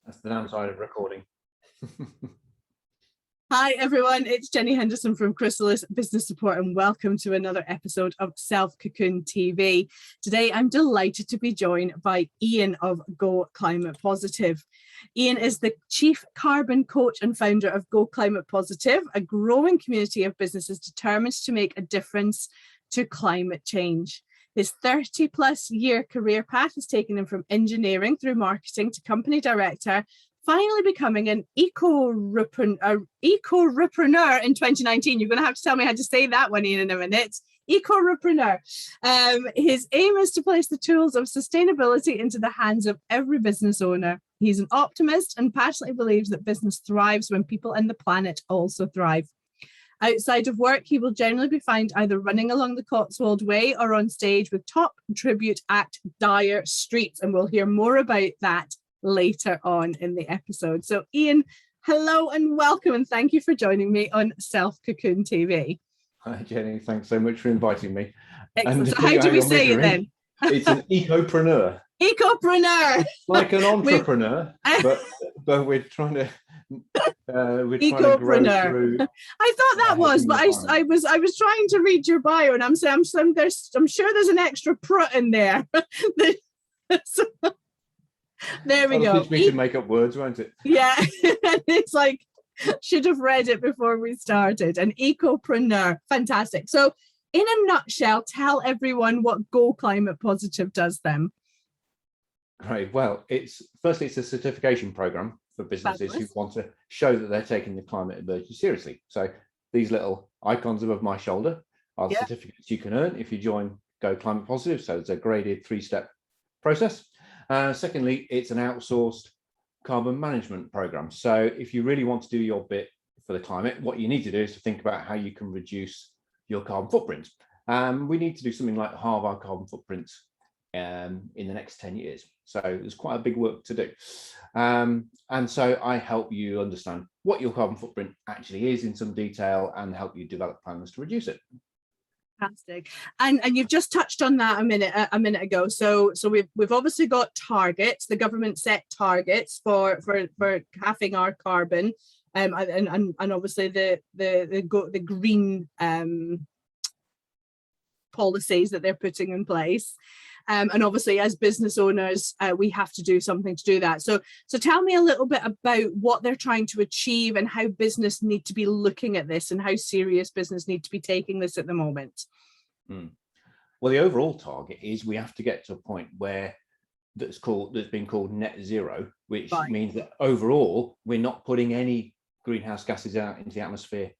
That's the downside of recording. Hi everyone, it's Jenny Henderson from Chrysalis Business Support and welcome to another episode of Self Cocoon TV. Today I'm delighted to be joined by Eoin of Go Climate Positive. Eoin is the Chief Carbon Coach and founder of Go Climate Positive, a growing community of businesses determined to make a difference to climate change. His 30-plus year career path has taken him from engineering through marketing to company director, finally becoming an eco-repreneur in 2019. You're going to have to tell me how to say that one in a minute. Eco-repreneur. His aim is to place the tools of sustainability into the hands of every business owner. He's an optimist and passionately believes that business thrives when people and the planet also thrive. Outside of work, he will generally be found either running along the Cotswold Way or on stage with top tribute act Dire Streets, and we'll hear more about that later on in the episode. So Eoin, hello and welcome, and thank you for joining me on Self Cocoon TV. Hi Jenny, thanks so much for inviting me. Excellent. So how do we say it then? It's an ecopreneur. Ecopreneur. Like an entrepreneur, but we're trying to grow through. I thought that was, but I was trying to read your bio, and I'm saying I'm sure there's an extra prut in there. So, there we go. Teach me to make up words, won't it? Yeah, it's like should have read it before we started. An ecopreneur, fantastic. So, in a nutshell, tell everyone what Go Climate Positive does then. Great. Well, it's a certification program for businesses who want to show that they're taking the climate emergency seriously. So these little icons above my shoulder are the certificates you can earn if you join Go Climate Positive. So it's a graded 3-step process. Secondly, it's an outsourced carbon management program. So if you really want to do your bit for the climate, what you need to do is to think about how you can reduce your carbon footprint. We need to do something like halve our carbon footprints in the next 10 years. So there's quite a big work to do. And so I help you understand what your carbon footprint actually is in some detail and help you develop plans to reduce it. Fantastic. And you've just touched on that a minute ago. So we've obviously got targets. The government set targets for halving our carbon, and obviously the green policies that they're putting in place. And obviously, as business owners, we have to do something to do that. So tell me a little bit about what they're trying to achieve and how business need to be looking at this and how serious business need to be taking this at the moment. Well, the overall target is we have to get to a point where that's been called net zero, which means that overall we're not putting any greenhouse gases out into the atmosphere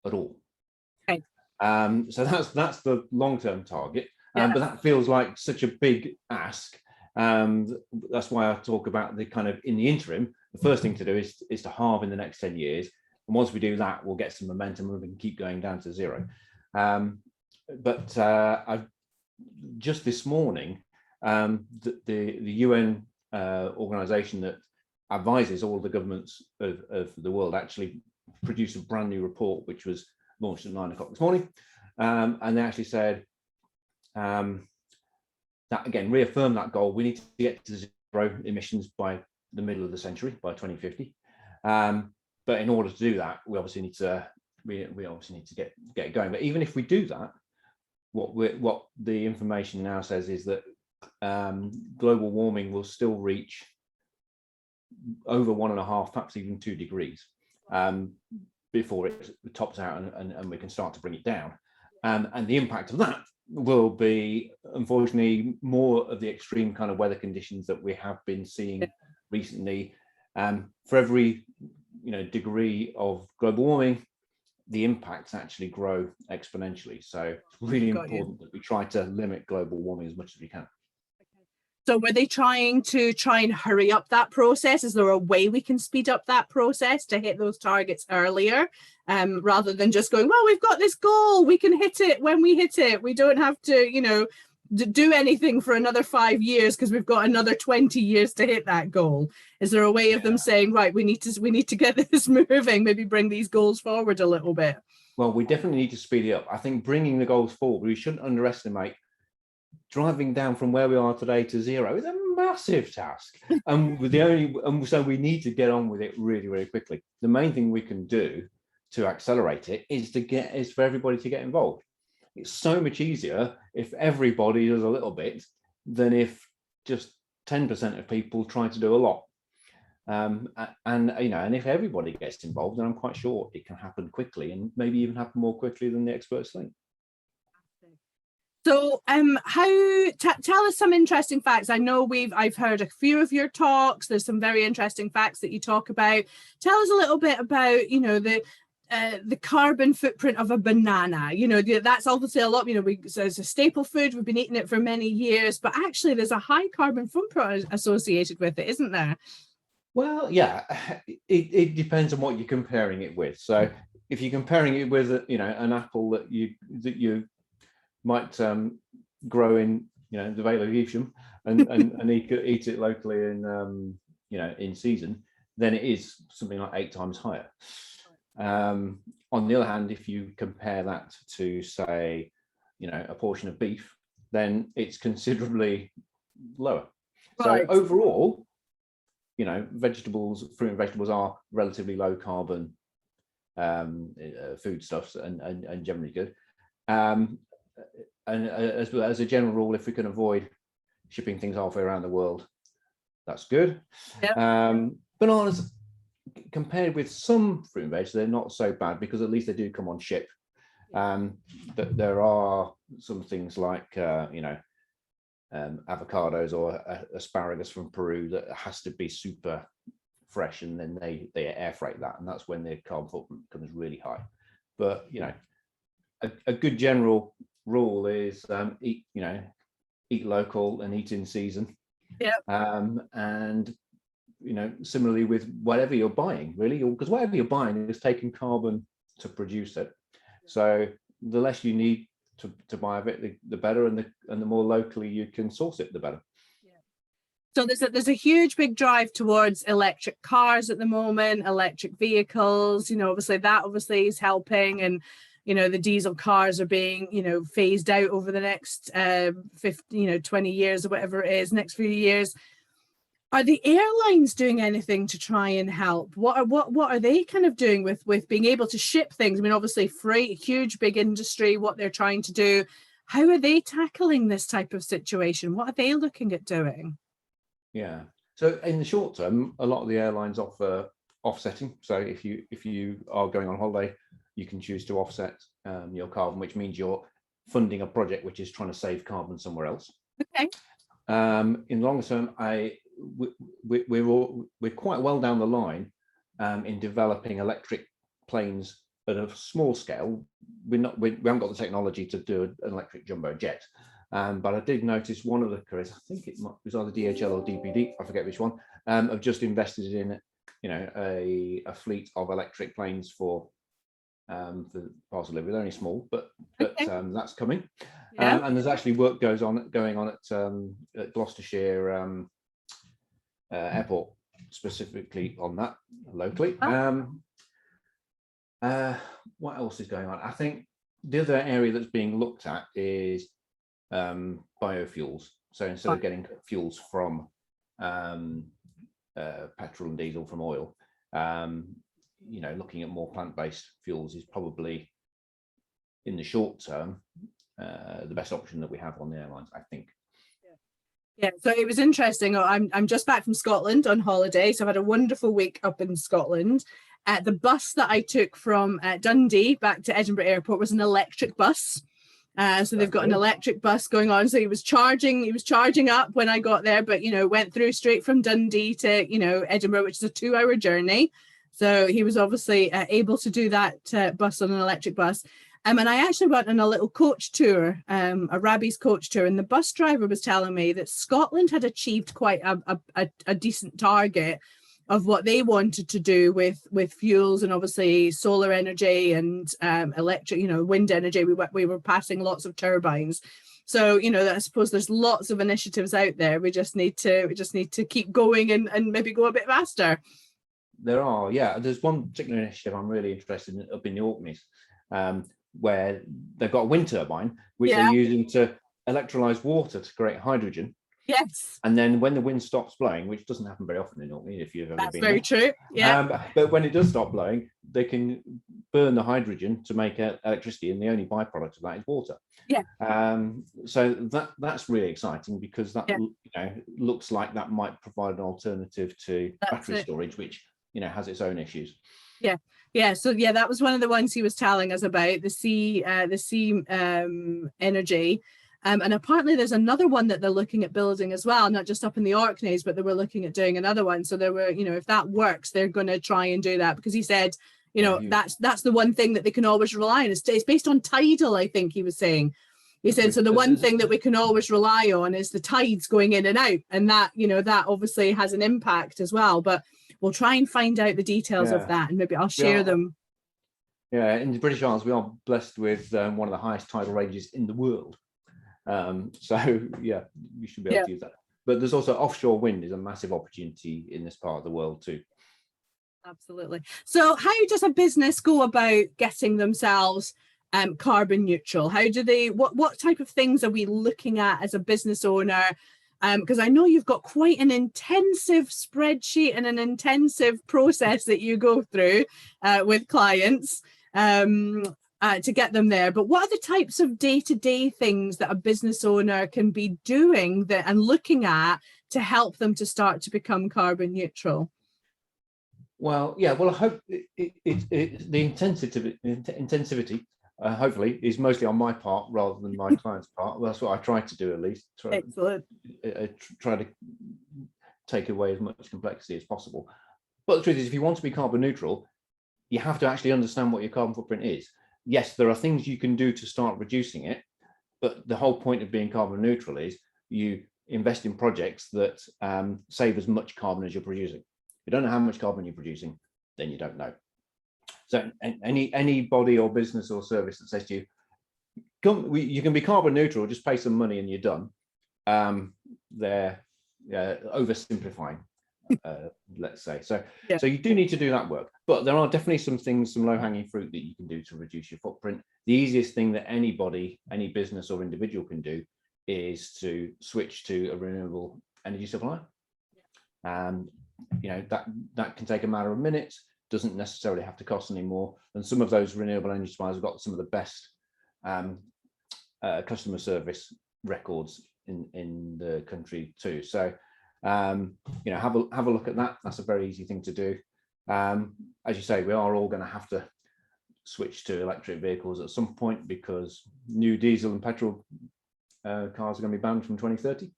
at all. Okay. So that's the long-term target. But that feels like such a big ask. That's why I talk about the kind of in the interim, the first thing to do is to halve in the next 10 years. And once we do that, we'll get some momentum and we can keep going down to zero. But I've just this morning, the UN organization that advises all the governments of the world actually produced a brand new report, which was launched at 9 o'clock this morning. And they actually said, that again reaffirm that goal. We need to get to zero emissions by the middle of the century, by 2050. But in order to do that, we obviously need to get it going. But even if we do that, what the information now says is that global warming will still reach over 1.5, perhaps even 2 degrees before it tops out and we can start to bring it down. And the impact of that will be, unfortunately, more of the extreme kind of weather conditions that we have been seeing recently. For every degree of global warming, the impacts actually grow exponentially. So it's really important that we try to limit global warming as much as we can. So were they trying and hurry up that process? Is there a way we can speed up that process to hit those targets earlier, rather than just going, well, we've got this goal, we can hit it when we hit it. We don't have to, do anything for another 5 years because we've got another 20 years to hit that goal. Is there a way of them saying, right, we need to get this moving, maybe bring these goals forward a little bit? Well, we definitely need to speed it up. I think bringing the goals forward, we shouldn't underestimate driving down from where we are today to zero is a massive task, and so we need to get on with it really, really quickly. The main thing we can do to accelerate it is for everybody to get involved. It's so much easier if everybody does a little bit than if just 10% of people try to do a lot. And if everybody gets involved, then I'm quite sure it can happen quickly, and maybe even happen more quickly than the experts think. So tell us some interesting facts. I know I've heard a few of your talks. There's some very interesting facts that you talk about. Tell us a little bit about, the carbon footprint of a banana. That's obviously a lot, it's a staple food. We've been eating it for many years, but actually there's a high carbon footprint associated with it, isn't there? Well, yeah, it depends on what you're comparing it with. So if you're comparing it with, an apple that you might grow in, the Vale of Evesham and eat it locally in season, then it is something like 8 times higher. On the other hand, if you compare that to, say, a portion of beef, then it's considerably lower. Right. So overall, fruit and vegetables are relatively low carbon foodstuffs and generally good. And as a general rule, if we can avoid shipping things halfway around the world, that's good. Yep. Bananas, compared with some fruit and veg, they're not so bad, because at least they do come on ship. But there are some things like avocados or asparagus from Peru that has to be super fresh, and then they air freight that, and that's when the carbon footprint becomes really high. But a good general rule is eat local and eat in season. Yeah. And similarly with whatever you're buying, really, because whatever you're buying is taking carbon to produce it. So the less you need to buy of it, the better, and the more locally you can source it, the better. So there's a huge big drive towards electric cars at the moment, electric vehicles. Obviously that is helping, and the diesel cars are being phased out over the next 20 years or whatever it is, next few years. Are the airlines doing anything to try and help? What are they kind of doing with being able to ship things? I mean, obviously freight, huge big industry, what they're trying to do. How are they tackling this type of situation? What are they looking at doing? Yeah. So in the short term, a lot of the airlines offer offsetting. So if you are going on holiday, you can choose to offset your carbon, which means you're funding a project which is trying to save carbon somewhere else. Okay. In the longer term, we're quite well down the line in developing electric planes at a small scale. We haven't got the technology to do an electric jumbo jet, but I did notice one of the careers, I think it was either DHL or DPD, I forget which one, have just invested in a fleet of electric planes for parcel delivery. They're only small, but okay. That's coming. Yeah. And there's actually work going on at Gloucestershire airport, specifically on that locally. What else is going on? I think the other area that's being looked at is biofuels. So instead of getting fuels from petrol and diesel from oil, looking at more plant-based fuels is probably, in the short term, the best option that we have on the airlines, I think. Yeah, so it was interesting. I'm just back from Scotland on holiday, so I've had a wonderful week up in Scotland. The bus that I took from Dundee back to Edinburgh Airport was an electric bus. So they've got an electric bus going on. So he was charging up when I got there, but went through straight from Dundee to Edinburgh, which is a 2-hour journey. So he was obviously able to do that bus on an electric bus. And I actually went on a little coach tour, a Rabbie's coach tour, and the bus driver was telling me that Scotland had achieved quite a decent target of what they wanted to do with fuels and obviously solar energy and electric, wind energy. We were passing lots of turbines. So, I suppose there's lots of initiatives out there. We just need to keep going and maybe go a bit faster. There are, yeah. There's one particular initiative I'm really interested in up in the Orkneys, where they've got a wind turbine which they're using to electrolyze water to create hydrogen, Yes, And then when the wind stops blowing, which doesn't happen very often in Orkney, if you've ever that's been very there, true. Yeah, but when it does stop blowing, they can burn the hydrogen to make electricity, and the only byproduct of that is water. yeah, So that's really exciting, because that yeah, looks like that might provide an alternative to that's battery it. storage, which has its own issues. Yeah, yeah. So yeah, that was one of the ones he was telling us about, the sea energy. And apparently there's another one that they're looking at building as well, not just up in the Orkneys, but they were looking at doing another one. So there were, if that works, they're going to try and do that, because he said, that's the one thing that they can always rely on. It's based on tidal, I think he was saying. He said, so the one thing that we can always rely on is the tides going in and out, and that that obviously has an impact as well. But we'll try and find out the details of that, and maybe I'll share them. Yeah, in the British Isles, we are blessed with one of the highest tidal ranges in the world. So yeah, we should be able to use that. But there's also offshore wind is a massive opportunity in this part of the world too. Absolutely. So how does a business go about getting themselves carbon neutral? How do they, what type of things are we looking at as a business owner? Because I know you've got quite an intensive spreadsheet and an intensive process that you go through with clients to get them there. But what are the types of day-to-day things that a business owner can be doing and looking at to help them to start to become carbon neutral? Well, yeah. Well, I hope the intensivity hopefully is mostly on my part rather than my client's part. Well, that's what I try to do, at least. Excellent. Try to take away as much complexity as possible. But the truth is, if you want to be carbon neutral, you have to actually understand what your carbon footprint is. Yes, there are things you can do to start reducing it, but the whole point of being carbon neutral is you invest in projects that save as much carbon as you're producing. If you don't know how much carbon you're producing, then you don't know. So any body or business or service that says to you, you can be carbon neutral, just pay some money and you're done, they're oversimplifying, let's say. So you do need to do that work, but there are definitely some low-hanging fruit that you can do to reduce your footprint. The easiest thing that anybody, any business or individual can do is to switch to a renewable energy supply. That can take a matter of minutes, doesn't necessarily have to cost any more, and some of those renewable energy suppliers have got some of the best customer service records in the country too. So have a look at that. That's a very easy thing to do. As you say, we are all going to have to switch to electric vehicles at some point, because new diesel and petrol cars are going to be banned from 2030.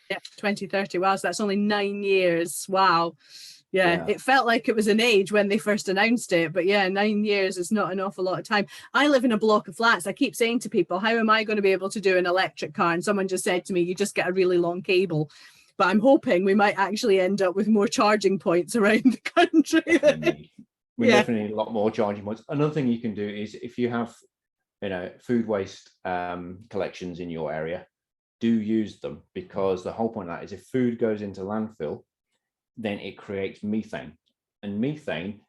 Yeah, 2030. Wow, so that's only 9 years. Wow. Yeah, it felt like it was an age when they first announced it, but yeah, 9 years is not an awful lot of time. I live in a block of flats. I keep saying to people, how am I going to be able to do an electric car? And someone just said to me, you just get a really long cable. But I'm hoping we might actually end up with more charging points around the country. We definitely need a lot more charging points. Another thing you can do is, if you have food waste collections in your area, do use them, because the whole point of that is, if food goes into landfill, then it creates methane, and methane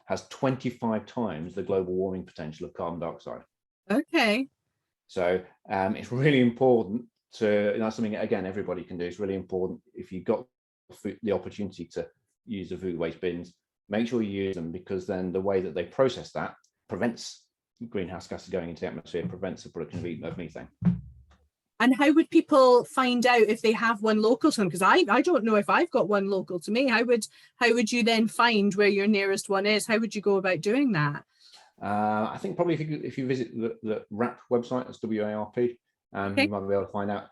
has 25 times the global warming potential of carbon dioxide. Okay. So it's really important that's something, again, everybody can do. It's really important, if you've got the opportunity to use the food waste bins, make sure you use them, because then the way that they process that prevents greenhouse gases going into the atmosphere, prevents the production of methane. And how would people find out if they have one local to them? Because I don't know if I've got one local to me. How would you then find where your nearest one is? How would you go about doing that? I think probably if you visit the WRAP website, that's WARP, you might be able to find out.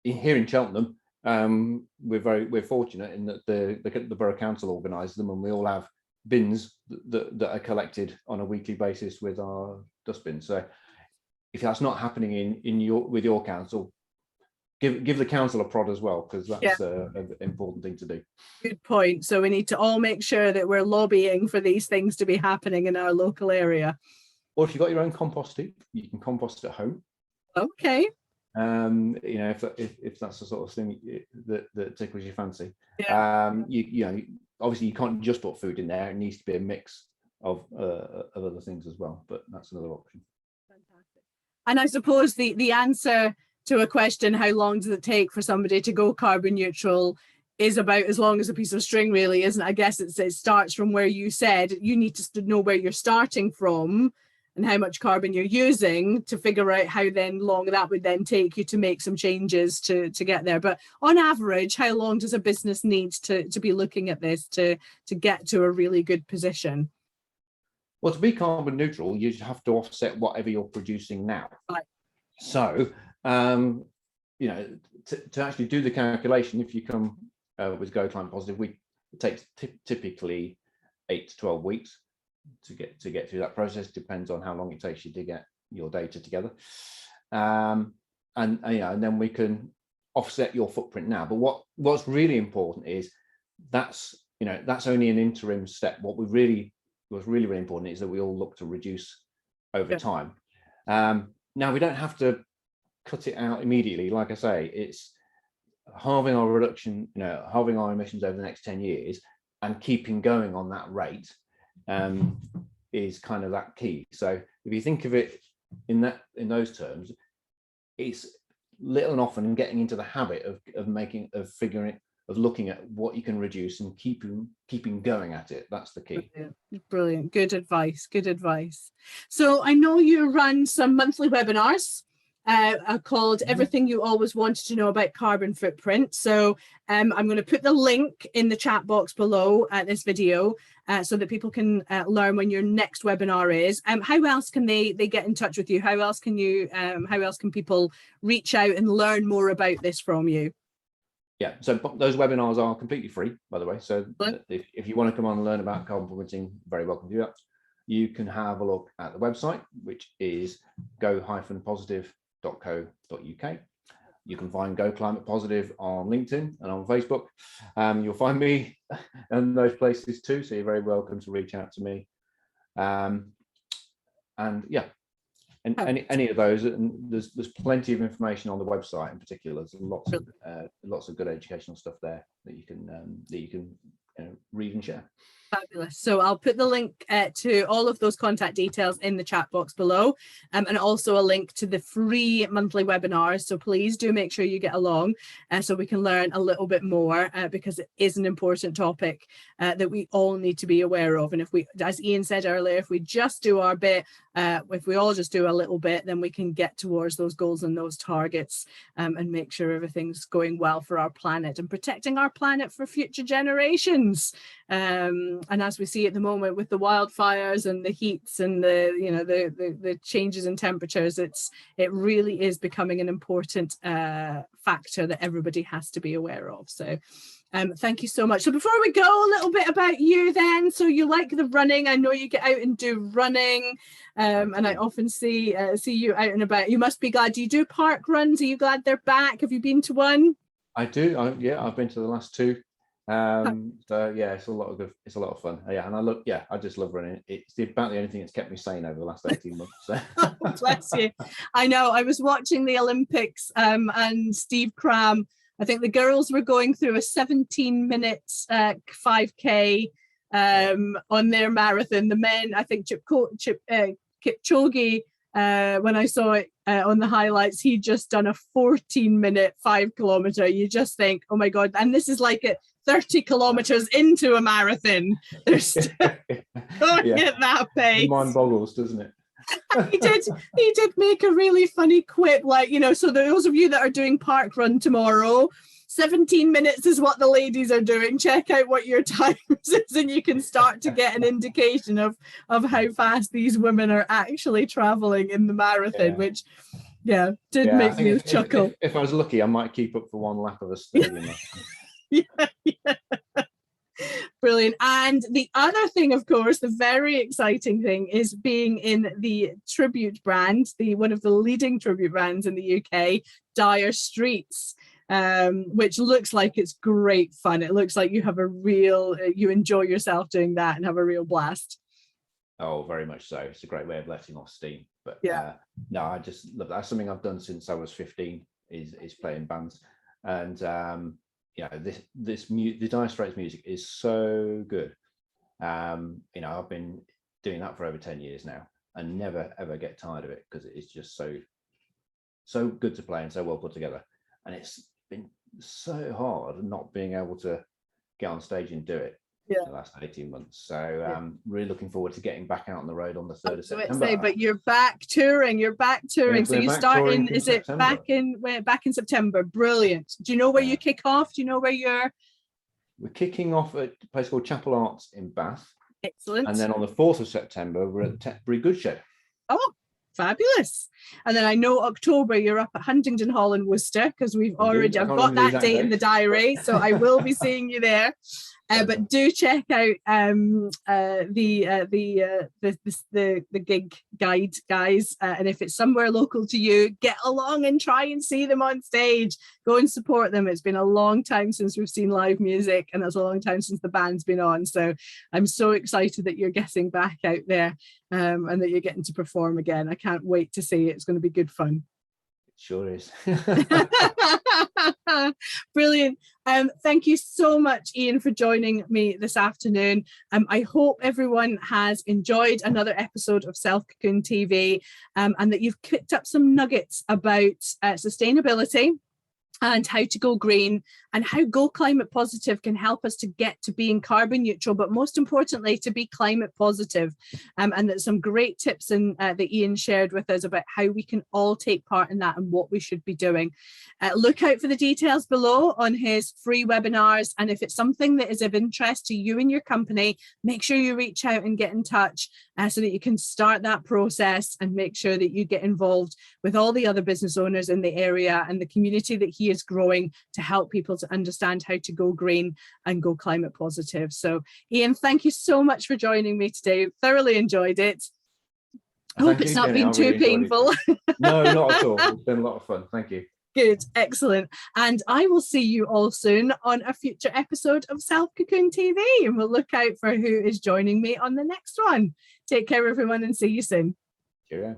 Here in Cheltenham, we're fortunate in that the Borough Council organises them, and we all have bins that are collected on a weekly basis with our dustbins. So if that's not happening with your council, give the council a prod as well, because that's an important thing to do. Good point. So we need to all make sure that we're lobbying for these things to be happening in our local area. Or if you've got your own compost heap, you can compost at home. Okay. If that's the sort of thing that tickles your fancy. Obviously you can't just put food in there. It needs to be a mix of other things as well, but that's another option. Fantastic. And I suppose the answer to a question, how long does it take for somebody to go carbon neutral, is about as long as a piece of string, really, isn't it? I guess it starts from where you said you need to know where you're starting from and how much carbon you're using to figure out how then long that would then take you to make some changes to get there. But on average, how long does a business need to be looking at this to get to a really good position? Well, to be carbon neutral, you have to offset whatever you're producing now. Right. So, you know, to actually do the calculation, if you come with Go Climate Positive, it takes typically 8 to 12 weeks to get through that process. Depends on how long it takes you to get your data together, and you know, and then we can offset your footprint now. But what's really important is that's only an interim step. What's really important is that we all look to reduce over time. Now we don't have to cut it out immediately. Like I say, it's halving our reduction, halving our emissions over the next 10 years and keeping going on that rate is kind of that key. So if you think of it in those terms, it's little and often getting into the habit of looking at what you can reduce and keeping going at it. That's the key. Brilliant. Good advice. So I know you run some monthly webinars called Everything You Always Wanted to Know About Carbon Footprint. So I'm going to put the link in the chat box below this video so that people can learn when your next webinar is. How else can they get in touch with you? How else can people reach out and learn more about this from you? Yeah, so those webinars are completely free, by the way. So if you want to come on and learn about carbon footprinting, very welcome to do that. You can have a look at the website, which is go-positive.co.uk. You can find Go Climate Positive on LinkedIn and on Facebook. You'll find me in those places too, so you're very welcome to reach out to me. And yeah, and any of those, and there's plenty of information on the website in particular. There's lots of good educational stuff there that you can read and share. Fabulous. So I'll put the link to all of those contact details in the chat box below, and also a link to the free monthly webinars. So please do make sure you get along so we can learn a little bit more because it is an important topic that we all need to be aware of. And if we, as Eoin said earlier, if we just do our bit, if we all just do a little bit, then we can get towards those goals and those targets and make sure everything's going well for our planet and protecting our planet for future generations. And as we see at the moment with the wildfires and the heats and the changes in temperatures, it really is becoming an important factor that everybody has to be aware of. So thank you so much. So before we go, a little bit about you then. So you like the running. I know you get out and do running, and I often see you out and about. You must be glad. Do you do park runs? Are you glad they're back? Have you been to one? I do. Yeah, I've been to the last two. So yeah, it's a lot of fun. Yeah, and I just love running. It's about the only thing that's kept me sane over the last 18 months. So. Oh, bless you. I know. I was watching the Olympics and Steve Cram. I think the girls were going through a 17-minute 5K on their marathon. The men, I think Kipchoge, when I saw it on the highlights, he'd just done a 14-minute 5 kilometer. You just think, oh my God. And this is like 30 kilometers into a marathon. They're still going at that pace. Mind boggles, doesn't it? he did make a really funny quip, like, so those of you that are doing park run tomorrow, 17 minutes is what the ladies are doing. Check out what your time is and you can start to get an indication of how fast these women are actually traveling in the marathon, which did make me chuckle. If I was lucky, I might keep up for one lap of a stadium. Yeah. Brilliant. And the other thing, of course, the very exciting thing is being in the tribute brand, one of the leading tribute brands in the UK, Dire Streets, which looks like it's great fun. It looks like you have you enjoy yourself doing that and have a real blast. Oh, very much so. It's a great way of letting off steam. But no, I just love that. That's something I've done since I was 15 is playing bands. And the Dire Straits music is so good. I've been doing that for over 10 years now and never ever get tired of it because it's just so so good to play and so well put together. And it's been so hard not being able to get on stage and do it the last 18 months. So really looking forward to getting back out on the road on the 3rd of September. But you're back touring. So you start in, is it back in September? Brilliant. Do you know where you kick off? Do you know where we're kicking off at a place called Chapel Arts in Bath. Excellent. And then on the 4th of September, we're at the Tetbury Goods Shed. Oh, fabulous. And then I know October you're up at Huntingdon Hall in Worcester, because I've got that date in the diary, so I will be seeing you there. But do check out the gig guide, guys, and if it's somewhere local to you, get along and try and see them on stage. Go and support them. It's been a long time since we've seen live music, and it's a long time since the band's been on, so I'm so excited that you're getting back out there, and that you're getting to perform again. I can't wait to see it. It's going to be good fun. Sure is. Brilliant. Thank you so much, Eoin, for joining me this afternoon. I hope everyone has enjoyed another episode of Self Cocoon TV, and that you've picked up some nuggets about sustainability and how to go green, and how Go Climate Positive can help us to get to being carbon neutral, but most importantly to be climate positive. And there's some great tips that Eoin shared with us about how we can all take part in that and what we should be doing. Look out for the details below on his free webinars, and if it's something that is of interest to you and your company, make sure you reach out and get in touch so that you can start that process and make sure that you get involved with all the other business owners in the area and the community that he is growing to help people to understand how to go green and go climate positive. So Eoin, thank you so much for joining me today. Thoroughly enjoyed it. I hope it's not been too painful. No, not at all. It's been a lot of fun. Thank you. Good, excellent. And I will see you all soon on a future episode of Self Cocoon TV, and we'll look out for who is joining me on the next one. Take care, everyone, and see you soon. Cheerio.